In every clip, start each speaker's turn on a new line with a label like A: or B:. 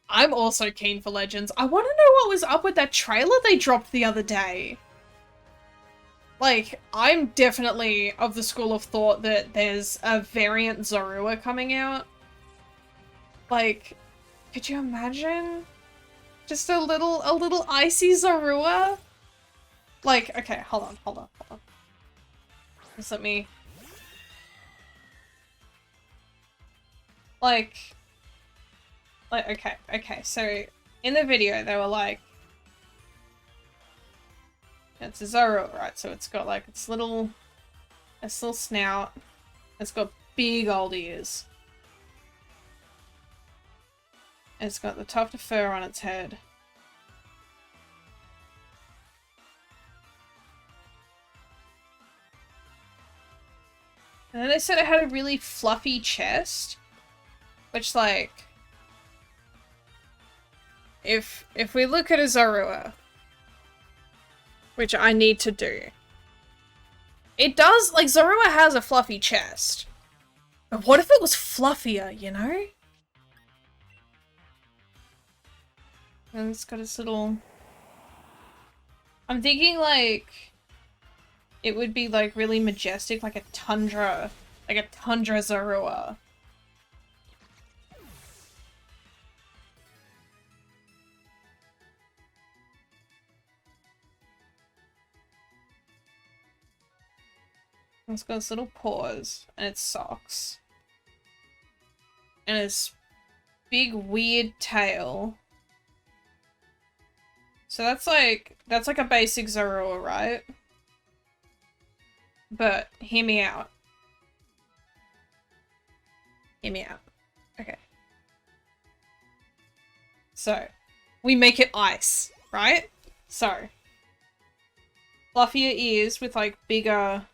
A: I'm also keen for Legends. I want to know what was up with that trailer they dropped the other day. Like, I'm definitely of the school of thought that there's a variant Zorua coming out. Like, could you imagine? Just a little icy Zorua? Like, okay, hold on. Just let me... okay, so in the video they were like, it's a Zorua, right? So it's got like its little snout, it's got big old ears, and it's got the tuft of fur on its head. And then they said it had a really fluffy chest, which, like, if we look at a Zorua, which I need to do, it does, like, Zorua has a fluffy chest. But what if it was fluffier, you know? And it's got its little... I'm thinking, like, it would be, like, really majestic, like a tundra Zorua. It's got its little paws, and its socks. And its big weird tail. So that's like a basic Zorua, right? But hear me out. Hear me out. Okay. So, we make it ice, right? So, fluffier ears with like bigger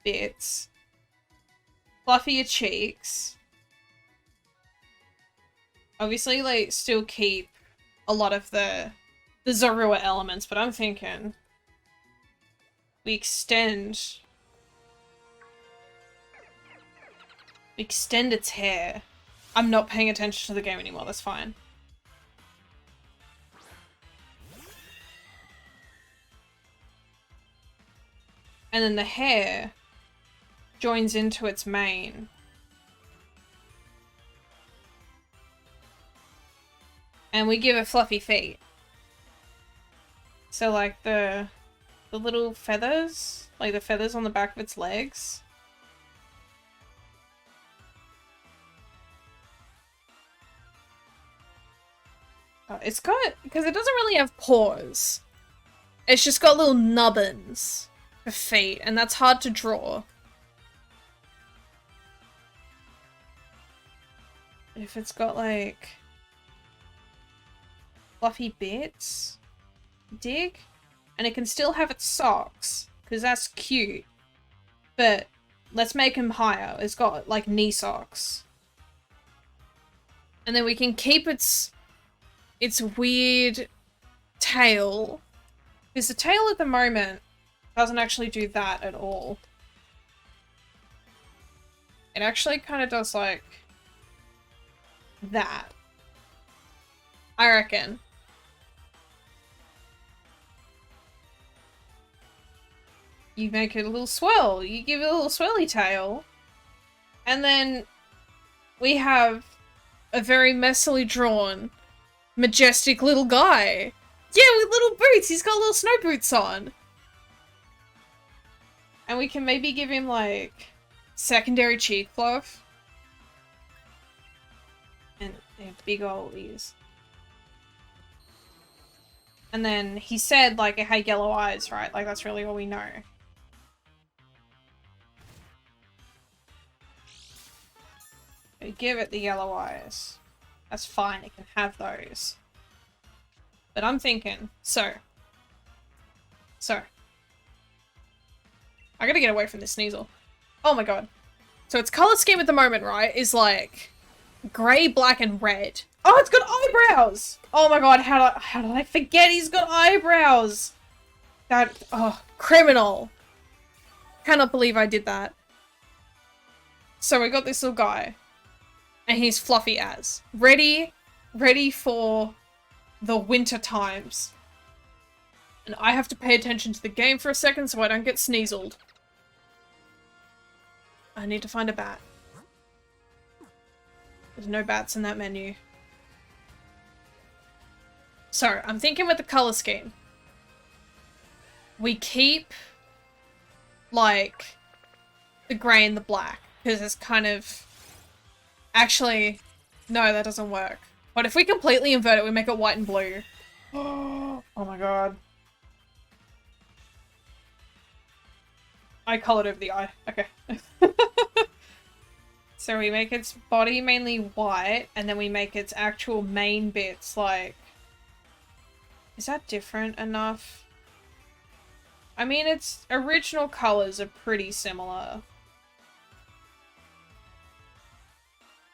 A: bits, fluffier cheeks. Obviously, like, still keep a lot of the Zorua elements, but I'm thinking we extend its hair. I'm not paying attention to the game anymore, that's fine. And then the hair joins into its mane. And we give it fluffy feet. So like the little feathers, like the feathers on the back of its legs. It's got, because it doesn't really have paws. It's just got little nubbins for feet, and that's hard to draw. If it's got like fluffy bits, dig, and it can still have its socks, because that's cute, but let's make them higher. It's got like knee socks. And then we can keep its weird tail, because the tail at the moment doesn't actually do that at all. It actually kind of does like that, I reckon. You make it a little swirl, you give it a little swirly tail, and then we have a very messily drawn, majestic little guy. Yeah, with little boots! He's got little snow boots on! And we can maybe give him, like, secondary cheek fluff. And they have big old ears. And then he said, like, it had yellow eyes, right? Like, that's really all we know. We give it the yellow eyes. That's fine, it can have those. But I'm thinking, so. I gotta get away from this sneasel. Oh my god. So its color scheme at the moment, right, is like grey, black, and red. Oh, it's got eyebrows! Oh my god, how did I forget he's got eyebrows? That, oh, criminal. Cannot believe I did that. So we got this little guy. And he's fluffy as. Ready ready for the winter times. And I have to pay attention to the game for a second so I don't get sneezled. I need to find a bat. There's no bats in that menu. So, I'm thinking with the color scheme. We keep, like, the grey and the black. Because it's kind of... Actually, no, that doesn't work. But if we completely invert it, we make it white and blue. Oh my god. I colored over the eye. Okay. So we make its body mainly white, and then we make its actual main bits like... Is that different enough? I mean, its original colors are pretty similar.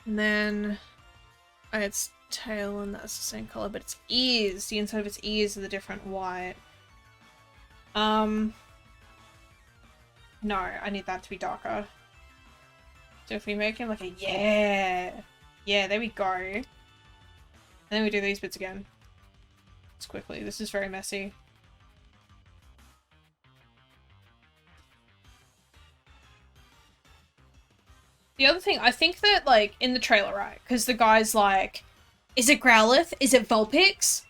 A: And then... its tail, and that's the same color, but its ears, the inside of its ears are the different white. No, I need that to be darker. So if we make him like a yeah, there we go. And then we do these bits again. Let's quickly. This is very messy. The other thing, I think that like in the trailer, right? Because the guy's like, is it Growlithe? Is it Vulpix?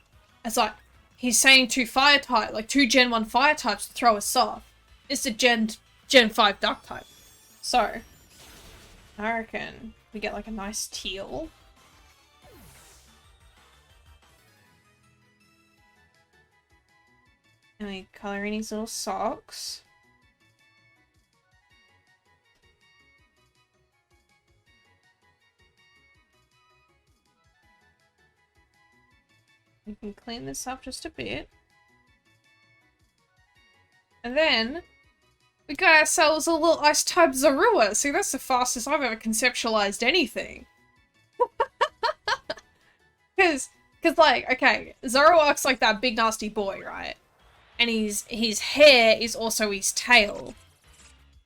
A: It's like he's saying two fire type, like two Gen 1 fire types to throw us off. It's a Gen 5 Dark type. So I reckon we get like a nice teal. And we color in his little socks. We can clean this up just a bit. And then we got ourselves a little ice type Zorua. See, that's the fastest I've ever conceptualized anything. Cause like, okay, Zoroark's like that big nasty boy, right? And his hair is also his tail.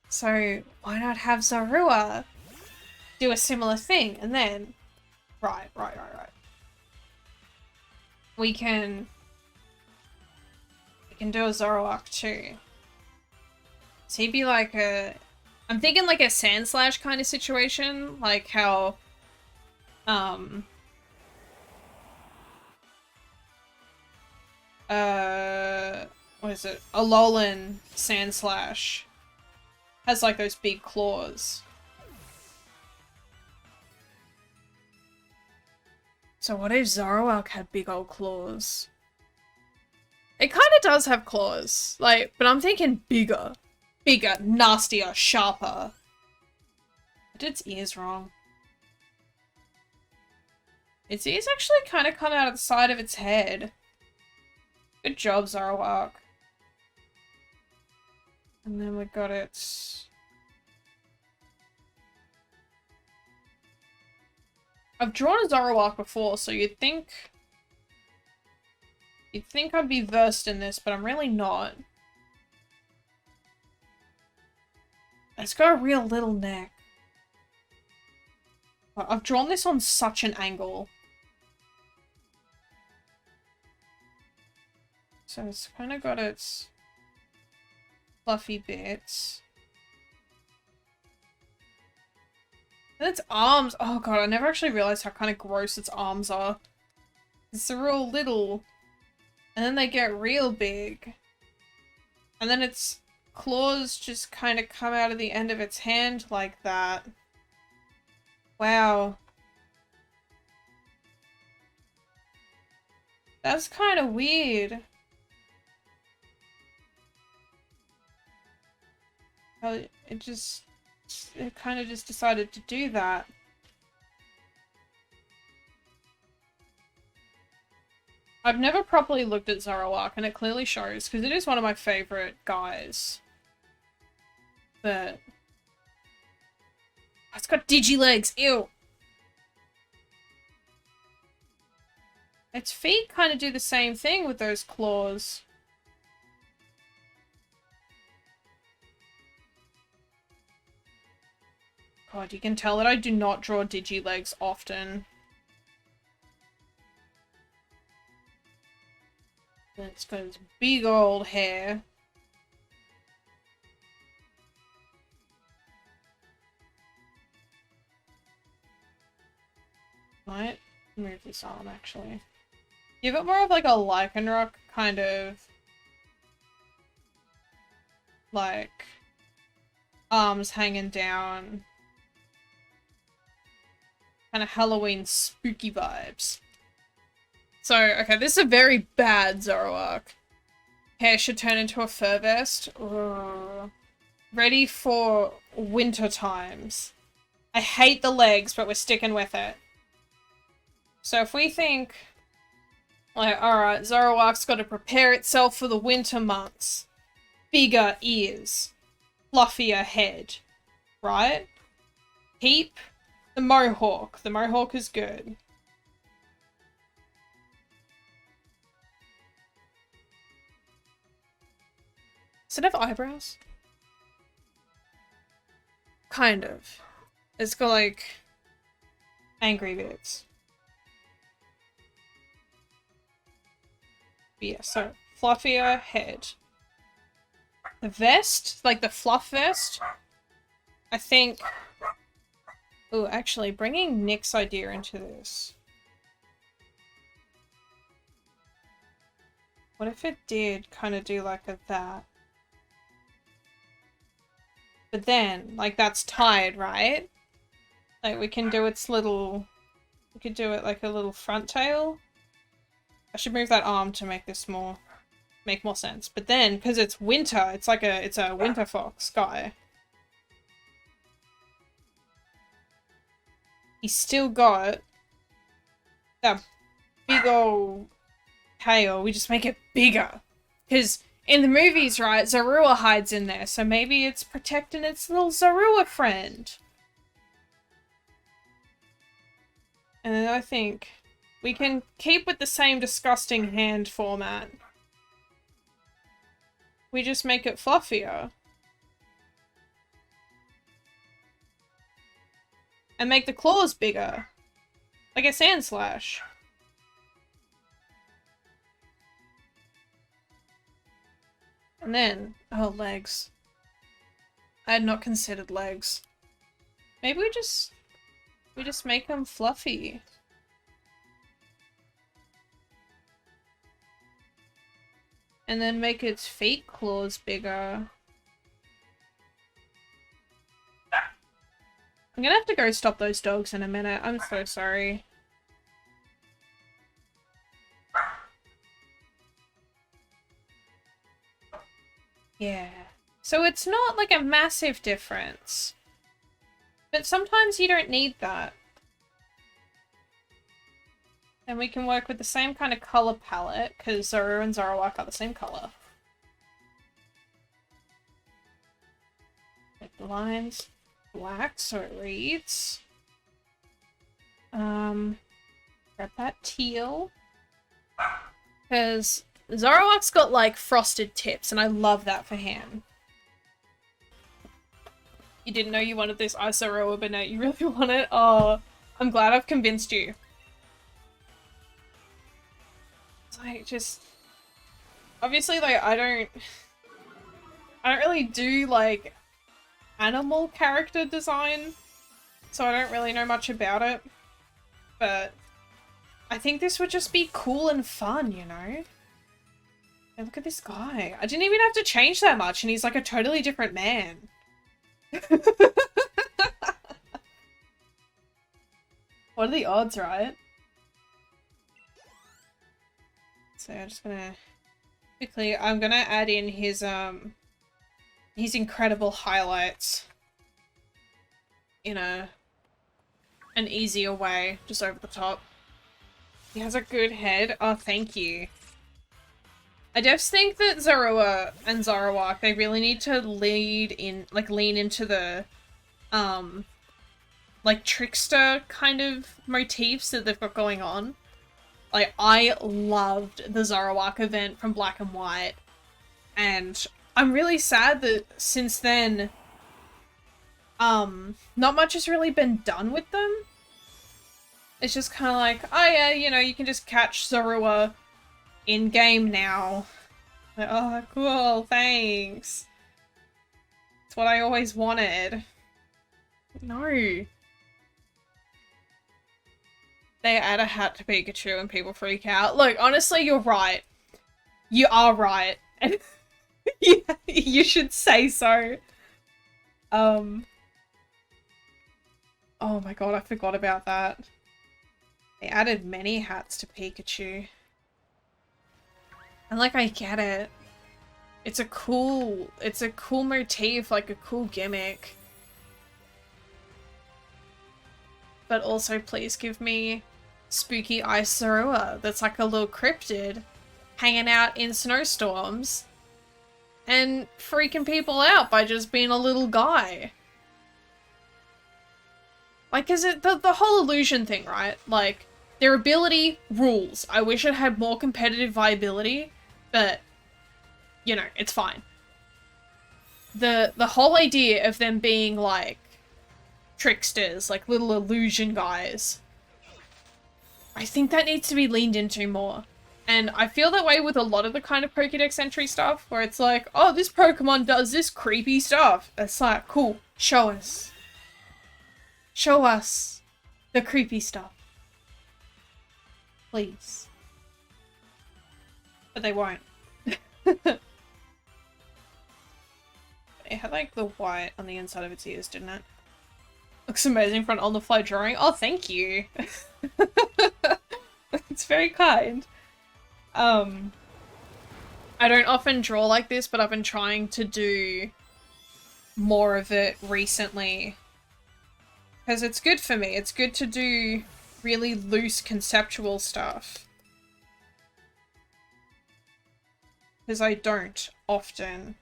A: So why not have Zorua do a similar thing? And then, right. We can do a Zoroark too. So he'd be like a... I'm thinking like a Sandslash kind of situation. Like how... what is it? Alolan Sandslash has like those big claws. So what if Zoroark had big old claws? It kind of does have claws, like, but I'm thinking bigger. Bigger, nastier, sharper. I did its ears wrong. Its ears actually kind of come out of the side of its head. Good job, Zoroark. And then we got its... I've drawn a Zoroark before, so you'd think I'd be versed in this, but I'm really not. It's got a real little neck. I've drawn this on such an angle. So it's kind of got its fluffy bits. And its arms, oh god, I never actually realized how kind of gross its arms are. It's real little. And then they get real big. And then its claws just kind of come out of the end of its hand like that. Wow. That's kind of weird. How it kind of just decided to do that. I've never properly looked at Zoroark, and it clearly shows, because it is one of my favorite guys. But... Oh, it's got digilegs! Ew! Its feet kind of do the same thing with those claws. God, you can tell that I do not draw digilegs often. It's got its big old hair. Might move this arm, actually. Give it more of like a Lycanroc kind of like arms hanging down. Kind of Halloween spooky vibes. So, okay, this is a very bad Zoroark. Hair should turn into a fur vest. Ugh. Ready for winter times. I hate the legs, but we're sticking with it. So if we think, like, alright, Zoroark's got to prepare itself for the winter months. Bigger ears. Fluffier head. Right? Keep the mohawk. The mohawk is good. Does it have eyebrows? Kind of. It's got, like, angry bits. But yeah, so, fluffier head. The vest, like the fluff vest, I think... Oh, actually, bringing Nick's idea into this. What if it did kind of do like that? But then, like, that's tied, right? Like, we can do its little... We could do it like a little front tail. I should move that arm to make this make more sense. But then, because it's winter, it's like it's a winter fox guy. He's still got that big old tail. We just make it bigger. Because in the movies, right, Zorua hides in there. So maybe it's protecting its little Zorua friend. And then I think we can keep with the same disgusting hand format. We just make it fluffier. And make the claws bigger. Like a sand slash. And then, oh, legs. I had not considered legs. Maybe we just make them fluffy. And then make its feet claws bigger. I'm gonna have to go stop those dogs in a minute. I'm so sorry. Yeah. So it's not like a massive difference. But sometimes you don't need that. And we can work with the same kind of color palette, because Zoro and Zoroark are the same color. Make the lines black so it reads. Grab that teal. Because Zoroark's got like frosted tips, and I love that for him. You didn't know you wanted this Sarua, but now you really want it? Oh, I'm glad I've convinced you. It's like, just... Obviously, like, I don't really do, like, animal character design, so I don't really know much about it. But I think this would just be cool and fun, you know? And look at this guy. I didn't even have to change that much, and he's like a totally different man. What are the odds, right? So I'm just gonna quickly, I'm gonna add in his incredible highlights in an easier way, just over the top. He has a good head. Oh, thank you. I just think that Zorua and Zoroark, they really need to lean into the, like, trickster kind of motifs that they've got going on. Like, I loved the Zoroark event from Black and White, and I'm really sad that since then, not much has really been done with them. It's just kind of like, oh yeah, you know, you can just catch Zorua in-game now. Like, oh, cool, thanks. It's what I always wanted. No. They add a hat to Pikachu and people freak out. Look, honestly, you're right. You are right. And yeah, you should say so. Oh my god, I forgot about that. They added many hats to Pikachu. And like, I get it. It's a cool motif, like a cool gimmick. But also, please give me spooky ice Sarua that's like a little cryptid hanging out in snowstorms and freaking people out by just being a little guy. Like, is it the whole illusion thing, right? Like, their ability rules. I wish it had more competitive viability, but, you know, it's fine. The whole idea of them being, like, tricksters, like little illusion guys, I think that needs to be leaned into more. And I feel that way with a lot of the kind of Pokédex entry stuff, where it's like, oh, this Pokemon does this creepy stuff. It's like, cool, show us. Show us the creepy stuff. Please. But they won't. It had like the white on the inside of its ears, didn't it? Looks amazing for an on-the-fly drawing. Oh, thank you. It's very kind. I don't often draw like this, but I've been trying to do more of it recently. Because it's good for me. It's good to do really loose conceptual stuff. Because I don't often.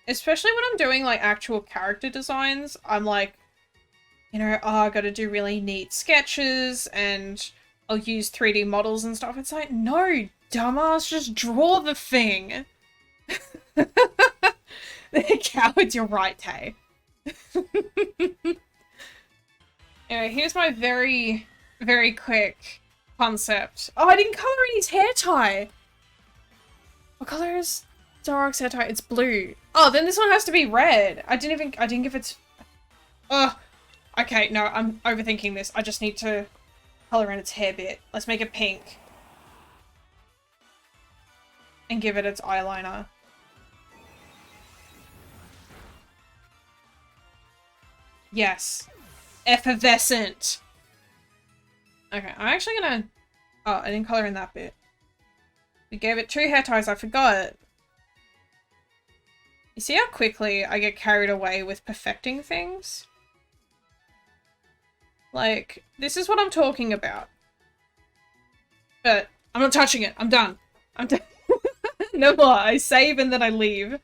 A: Especially when I'm doing like actual character designs, I'm like, you know, oh, I gotta do really neat sketches and I'll use 3D models and stuff. It's like, no, dumbass, just draw the thing. Cowards, you're right, Tay. Anyway, here's my very, very quick concept. Oh, I didn't color in his hair tie. What color is Zoroark's hair tie? It's blue. Oh, then this one has to be red. I didn't give it. Oh, okay. No, I'm overthinking this. I just need to color in its hair bit. Let's make it pink. And give it its eyeliner. Yes. Effervescent. Okay, I'm actually gonna... Oh, I didn't color in that bit. We gave it 2 hair ties, I forgot. You see how quickly I get carried away with perfecting things? Like, this is what I'm talking about. But I'm not touching it. I'm done. I'm done. No more. I save and then I leave.